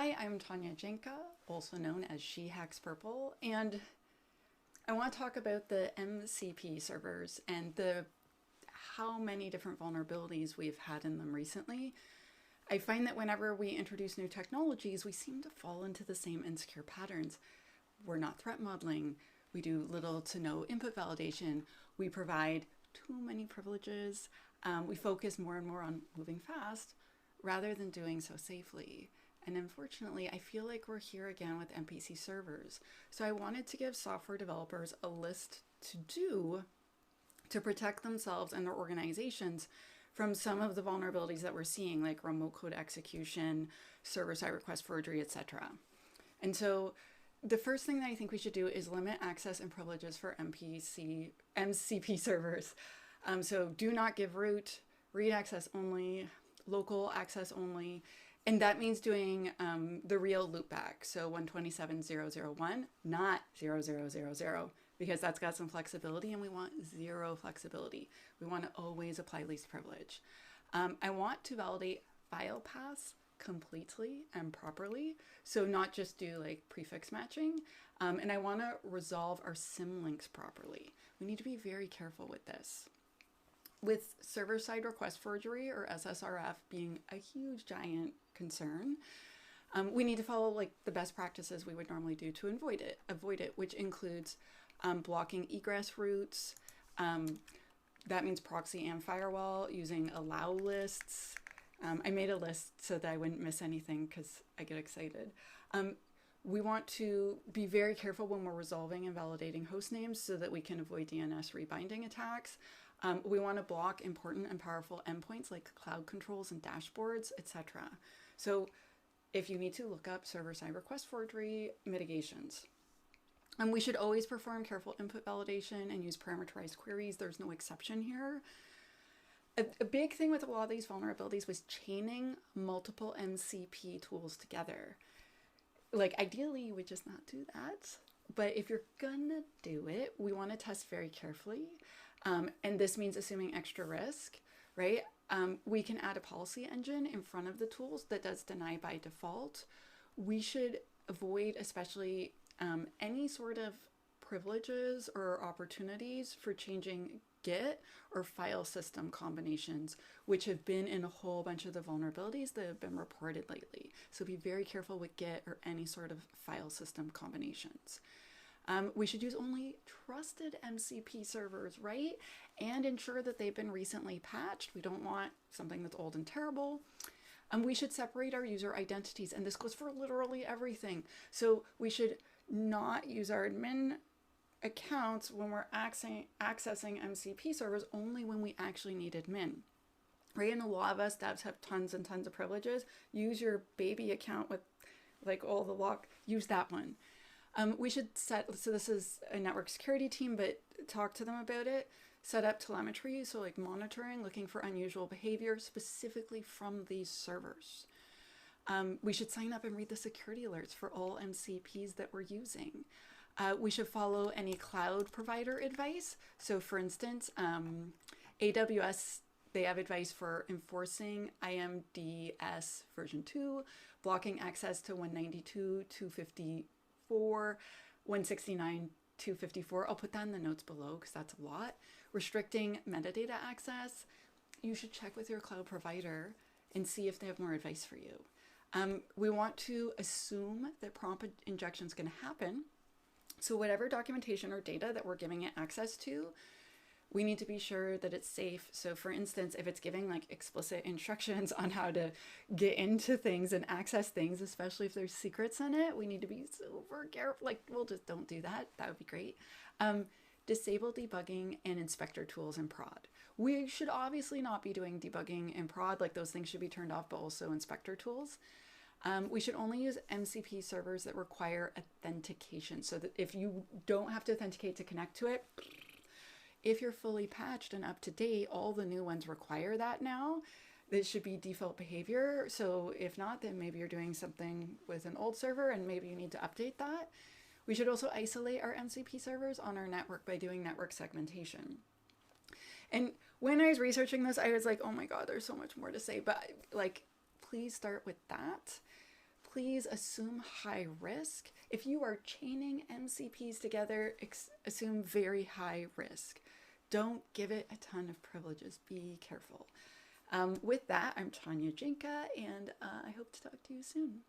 Hi, I'm Tanya Jenka, also known as SheHacksPurple, and I want to talk about the MCP servers and how many different vulnerabilities we've had in them recently. I find that whenever we introduce new technologies, we seem to fall into the same insecure patterns. We're not threat modeling. We do little to no input validation. We provide too many privileges. We focus more and more on moving fast rather than doing so safely. And unfortunately, I feel like we're here again with MPC servers. So I wanted to give software developers a list to do to protect themselves and their organizations from some of the vulnerabilities that we're seeing, like remote code execution, server-side request forgery, etc. And so the first thing that I think we should do is limit access and privileges for MCP servers. So do not give root, read access only, local access only, and that means doing the real loopback. So 127.0.0.1, not 0.0.0.0, because that's got some flexibility and we want zero flexibility. We want to always apply least privilege. I want to validate file paths completely and properly. So not just do like prefix matching. And I want to resolve our symlinks properly. We need to be very careful with this. With server-side request forgery, or SSRF, being a huge giant concern, we need to follow like the best practices we would normally do to avoid it, which includes blocking egress routes. That means proxy and firewall, using allow lists. I made a list so that I wouldn't miss anything because I get excited. We want to be very careful when we're resolving and validating host names so that we can avoid DNS rebinding attacks. We want to block important and powerful endpoints like cloud controls and dashboards, etc. So if you need to, look up server-side request forgery mitigations. And we should always perform careful input validation and use parameterized queries. There's no exception here. A big thing with a lot of these vulnerabilities was chaining multiple MCP tools together. Like ideally, you would just not do that. But if you're gonna do it, we want to test very carefully. And this means assuming extra risk, right? We can add a policy engine in front of the tools that does deny by default. We should avoid especially any sort of privileges or opportunities for changing Git or file system combinations, which have been in a whole bunch of the vulnerabilities that have been reported lately. So be very careful with Git or any sort of file system combinations. We should use only trusted MCP servers, right? And ensure that they've been recently patched. We don't want something that's old and terrible. We should separate our user identities, and this goes for literally everything. So we should not use our admin accounts when we're accessing MCP servers, only when we actually need admin. Right? And a lot of us devs have tons and tons of privileges. Use your baby account with like all the lock, use that one. We should set, so this is a network security team, but talk to them about it. Set up telemetry, so like monitoring, looking for unusual behavior specifically from these servers. We should sign up and read the security alerts for all MCPs that we're using. We should follow any cloud provider advice. So for instance, AWS, they have advice for enforcing IMDS version 2, blocking access to 192.254, 169.254. I'll put that in the notes below because that's a lot. Restricting metadata access. You should check with your cloud provider and see if they have more advice for you. We want to assume that prompt injection is going to happen. So whatever documentation or data that we're giving it access to, we need to be sure that it's safe. So for instance, if it's giving like explicit instructions on how to get into things and access things, especially if there's secrets in it, we need to be super careful. Like, well, just don't do that. That would be great. Disable debugging and inspector tools in prod. We should obviously not be doing debugging in prod, like those things should be turned off, but also inspector tools. We should only use MCP servers that require authentication, so that if you don't have to authenticate to connect to it, if you're fully patched and up to date, all the new ones require that now. This should be default behavior. So if not, then maybe you're doing something with an old server and maybe you need to update that. We should also isolate our MCP servers on our network by doing network segmentation. And when I was researching this, I was like, oh my God, there's so much more to say, but like, please start with that. please assume high risk. If you are chaining MCPs together, assume very high risk. Don't give it a ton of privileges. Be careful. With that, I'm Tanya Jinka, and I hope to talk to you soon.